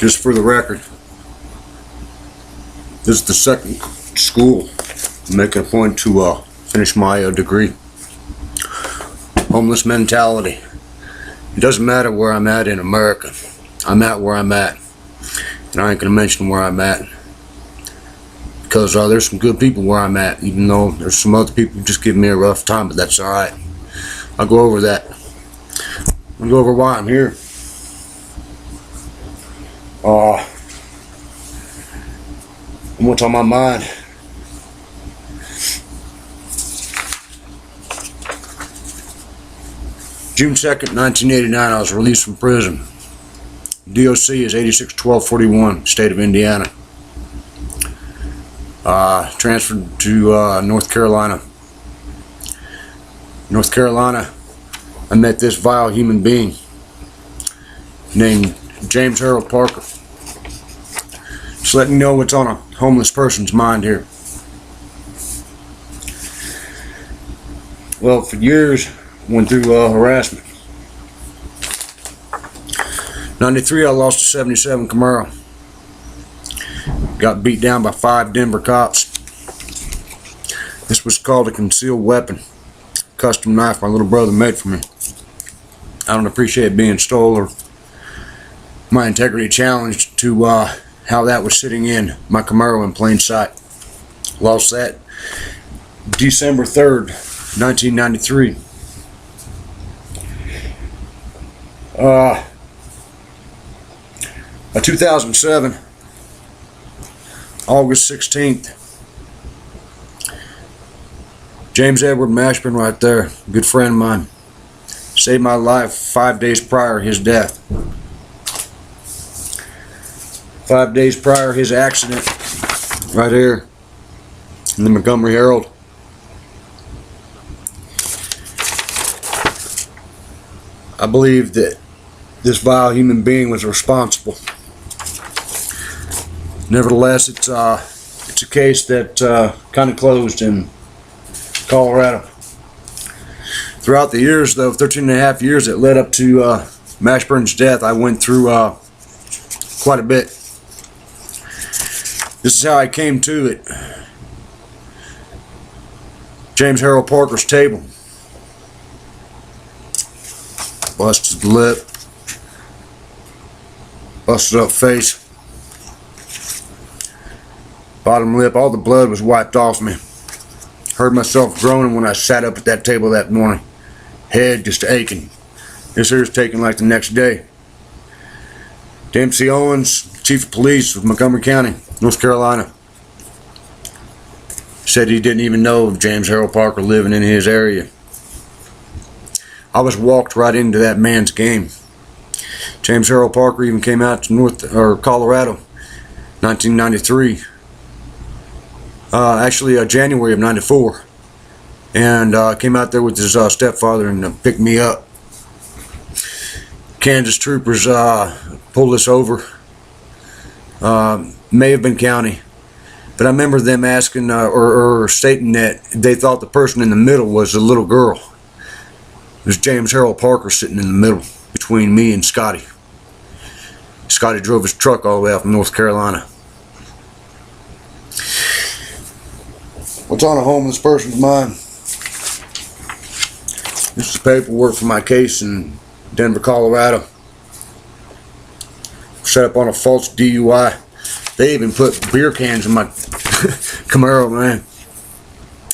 Just for the record, this is the second school I'm making a point to finish my degree. Homeless mentality. It doesn't matter where I'm at in America. I'm at where I'm at. And I ain't gonna mention where I'm at, because there's some good people where I'm at, even though there's some other people who just give me a rough time, but that's alright. I'll go over that. I'll go over why I'm here. And what's on my mind. June 2nd, 1989, I was released from prison. DOC is 861241, state of Indiana. Transferred to North Carolina. North Carolina, I met this vile human being named James Harold Parker. Just letting you know what's on a homeless person's mind here. Well, for years, went through harassment. 93, I lost a 77 Camaro. Got beat down by 5 Denver cops. This was called a concealed weapon. Custom knife my little brother made for me. I don't appreciate being stolen or my integrity challenged to how that was sitting in my Camaro in plain sight. Lost that December 3rd, 1993. A 2007, August 16th, James Edward Mashburn right there, good friend of mine, saved my life 5 days prior to his death. 5 days prior to his accident, right here in the Montgomery Herald. I believe that this vile human being was responsible. Nevertheless, it's a case that kind of closed in Colorado. Throughout the years, though, 13 and a half years that led up to Mashburn's death, I went through quite a bit. This is how I came to it. James Harold Parker's table. Busted lip. Busted up face. Bottom lip, all the blood was wiped off me. Heard myself groaning when I sat up at that table that morning. Head just aching. This here's taken like the next day. Dempsey Owens, Chief of Police of Montgomery County, North Carolina, said he didn't even know of James Harold Parker living in his area. I was walked right into that man's game. James Harold Parker even came out to Colorado, 1993. January of '94, and came out there with his stepfather and picked me up. Kansas troopers pulled us over. May have been county, but I remember them asking or stating that they thought the person in the middle was a little girl. It was James Harold Parker sitting in the middle between me and Scotty. Scotty drove his truck all the way out from North Carolina. What's on a homeless person's mind? This is paperwork for my case in Denver, Colorado. Set up on a false DUI. They even put beer cans in my Camaro, man.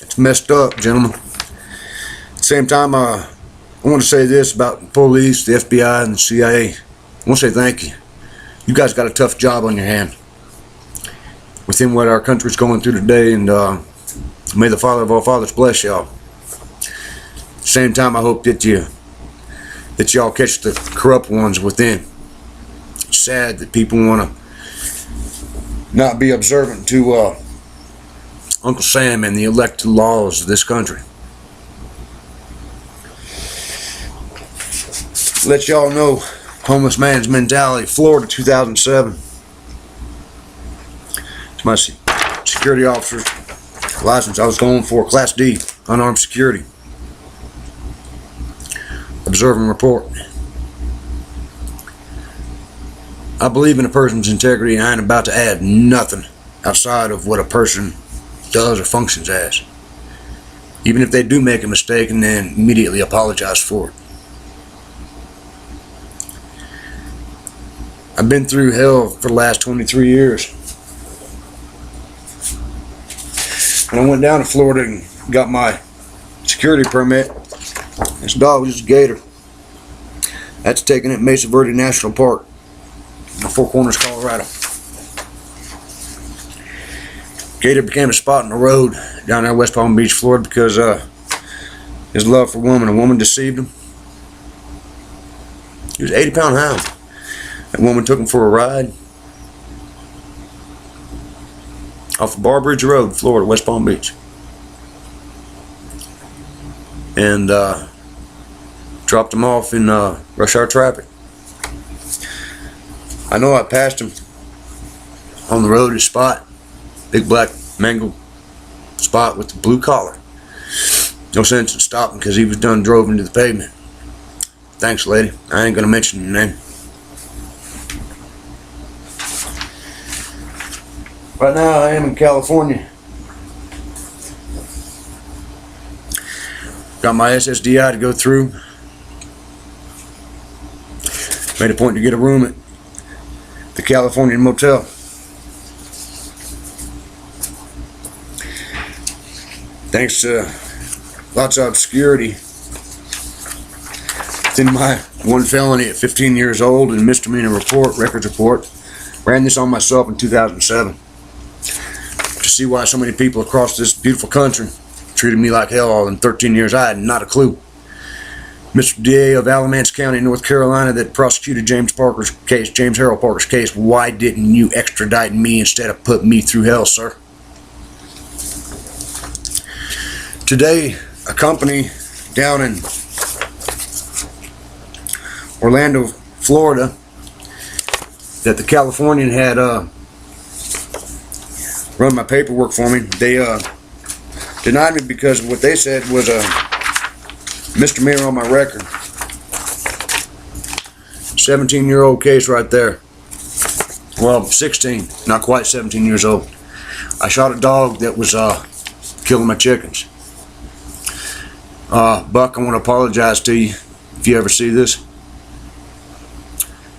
It's messed up, gentlemen. At the same time, I want to say this about the police, the FBI, and the CIA. I want to say thank you. You guys got a tough job on your hand within what our country's going through today, and may the Father of all fathers bless y'all. At the same time, I hope that y'all catch the corrupt ones within. It's sad that people want to not be observant to Uncle Sam and the elected laws of this country. Let y'all know, homeless man's mentality, Florida, 2007. It's my security officer's license. I was going for Class D, unarmed security. Observe and report. I believe in a person's integrity, and I ain't about to add nothing outside of what a person does or functions as. Even if they do make a mistake and then immediately apologize for it. I've been through hell for the last 23 years. When I went down to Florida and got my security permit, this dog was a gator. That's taken at Mesa Verde National Park in Four Corners, Colorado. Gator became a spot in the road down there in West Palm Beach, Florida, because his love for women. A woman deceived him. He was an 80-pound hound. That woman took him for a ride off of Bar Bridge Road, Florida, West Palm Beach, and dropped him off in rush hour traffic. I know I passed him on the road, his spot, big black mangled spot with the blue collar. No sense in stopping because he was done drove into the pavement. Thanks, lady. I ain't gonna mention your name. Right now I am in California. Got my SSDI to go through. Made a point to get a room at the California Motel. Thanks to lots of obscurity within my one felony at 15 years old and misdemeanor records report, ran this on myself in 2007. To see why so many people across this beautiful country treated me like hell all in 13 years, I had not a clue. Mr. DA of Alamance County, North Carolina, that prosecuted James Harold Parker's case, why didn't you extradite me instead of put me through hell, sir? Today, a company down in Orlando, Florida, that the Californian had run my paperwork for me, they denied me because what they said was a misdemeanor on my record. 17-year-old case right there. Well, 16, not quite 17 years old. I shot a dog that was killing my chickens. Buck, I want to apologize to you if you ever see this.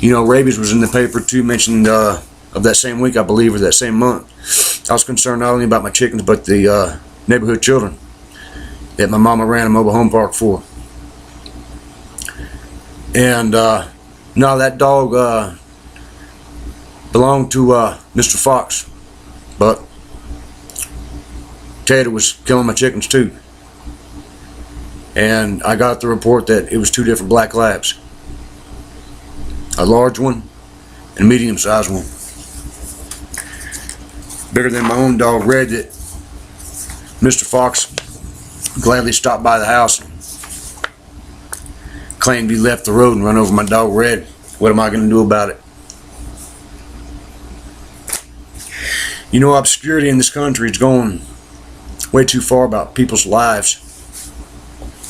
You know, rabies was in the paper too, mentioned of that same week, I believe, or that same month. I was concerned not only about my chickens, but the neighborhood children that my mama ran a mobile home park for. And no, that dog belonged to Mr. Fox, but Tater was killing my chickens too. And I got the report that it was two different black labs, a large one and a medium-sized one, bigger than my own dog Red, that Mr. Fox gladly stopped by the house and claimed he left the road and run over my dog Red. What am I going to do about it? You know, obscurity in this country is going way too far about people's lives.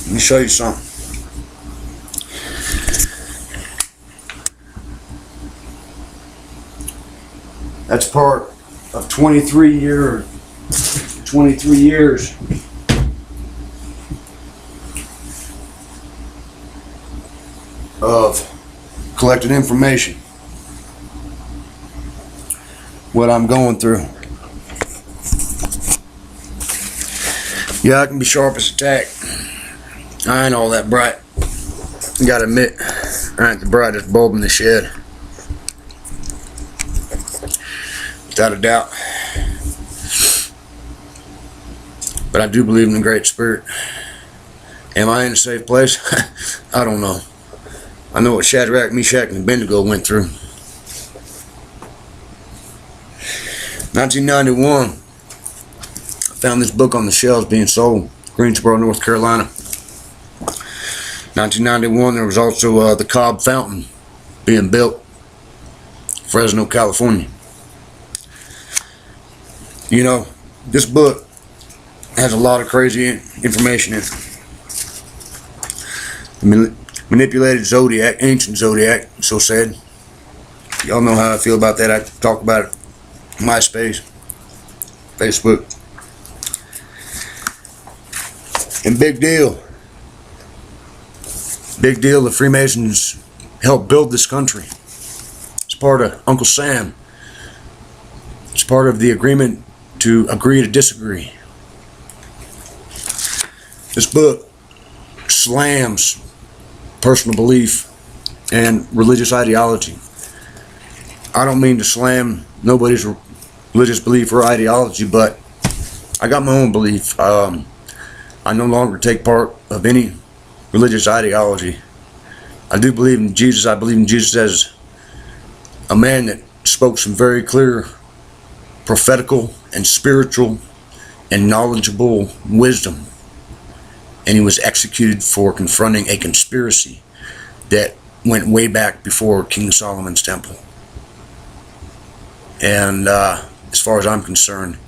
Let me show you something. That's part of 23 years of collected information. What I'm going through. Yeah, I can be sharp as a tack. I ain't all that bright. You gotta admit, I ain't the brightest bulb in the shed. Without a doubt. But I do believe in the Great Spirit. Am I in a safe place? I don't know. I know what Shadrach, Meshach, and Abednego went through. 1991, I found this book on the shelves being sold, Greensboro, North Carolina. 1991, there was also the Cobb Fountain being built, Fresno, California. You know, this book has a lot of crazy information in it. The manipulated zodiac, ancient zodiac, so said. Y'all know how I feel about that. I talk about it. MySpace, Facebook. And big deal. Big deal, the Freemasons helped build this country. It's part of Uncle Sam. It's part of the agreement to agree to disagree. This book slams personal belief and religious ideology. I don't mean to slam nobody's religious belief or ideology, but I got my own belief. I no longer take part of any religious ideology. I do believe in Jesus. I believe in Jesus as a man that spoke some very clear prophetical and spiritual and knowledgeable wisdom. And he was executed for confronting a conspiracy that went way back before King Solomon's temple. And as far as I'm concerned,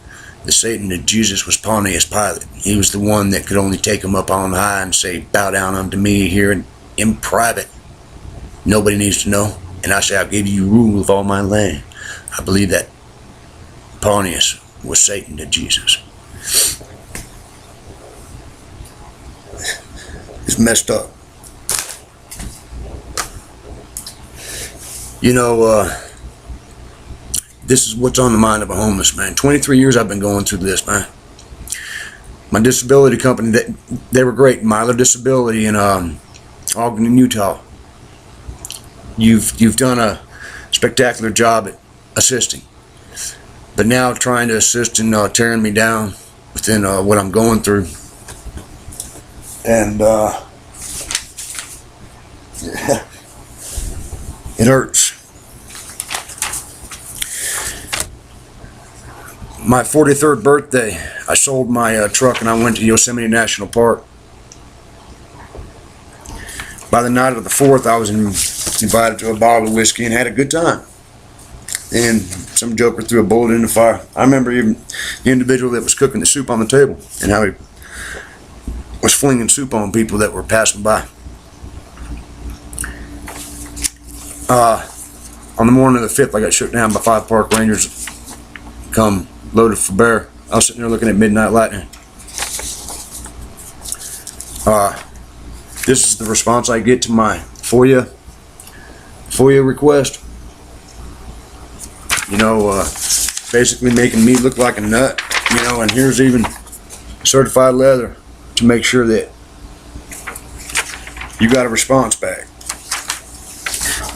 the Satan that Jesus was Pontius Pilate. He was the one that could only take him up on high and say, bow down unto me here in private. Nobody needs to know. And I say, I'll give you rule of all my land. I believe that Pontius was Satan to Jesus. It's messed up. You know, this is what's on the mind of a homeless man. 23 years I've been going through this, man. My disability company, they were great. Myler Disability in Ogden, Utah. You've done a spectacular job at assisting. But now trying to assist in tearing me down within what I'm going through. And it hurts. My 43rd birthday, I sold my truck and I went to Yosemite National Park. By the night of the 4th, I was invited to a bottle of whiskey and had a good time. And some joker threw a bullet in the fire. I remember even the individual that was cooking the soup on the table and how he was flinging soup on people that were passing by. On the morning of the 5th, I got shut down by 5 park rangers. Come loaded for bear. I was sitting there looking at Midnight Lightning. This is the response I get to my FOIA request. You know, basically making me look like a nut. You know, and here's even certified leather to make sure that you got a response back.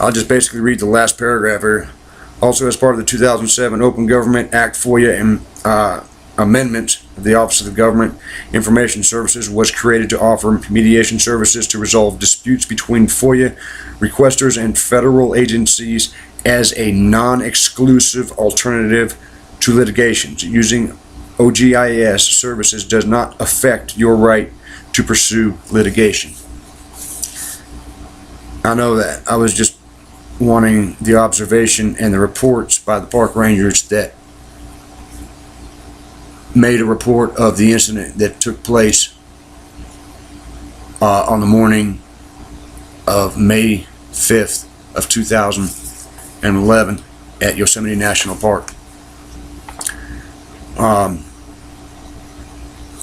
I'll just basically read the last paragraph here. Also, as part of the 2007 Open Government Act FOIA and amendment of the Office of the Government Information Services was created to offer mediation services to resolve disputes between FOIA requesters and federal agencies as a non-exclusive alternative to litigation. Using OGIS services does not affect your right to pursue litigation. I know that. I was just wanting the observation and the reports by the park rangers that made a report of the incident that took place on the morning of May 5th of 2011 at Yosemite National Park.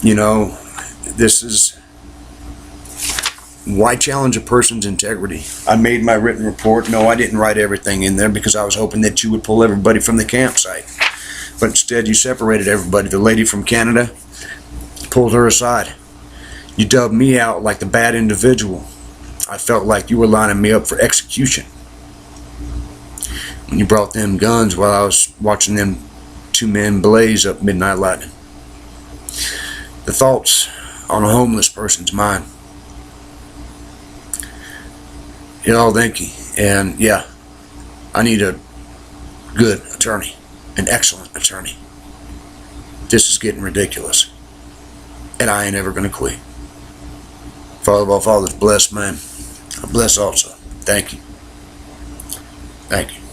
You know, this is why challenge a person's integrity. I made my written report. No, I didn't write everything in there because I was hoping that you would pull everybody from the campsite. But instead you separated everybody. The lady from Canada, pulled her aside. You dubbed me out like the bad individual. I felt like you were lining me up for execution. When you brought them guns while I was watching them 2 men blaze up Midnight Lightning. The thoughts on a homeless person's mind. You know, thank you. And yeah, I need a good attorney, an excellent attorney. This is getting ridiculous. And I ain't ever gonna quit. Father of all fathers, bless, man. I bless also. Thank you. Thank you.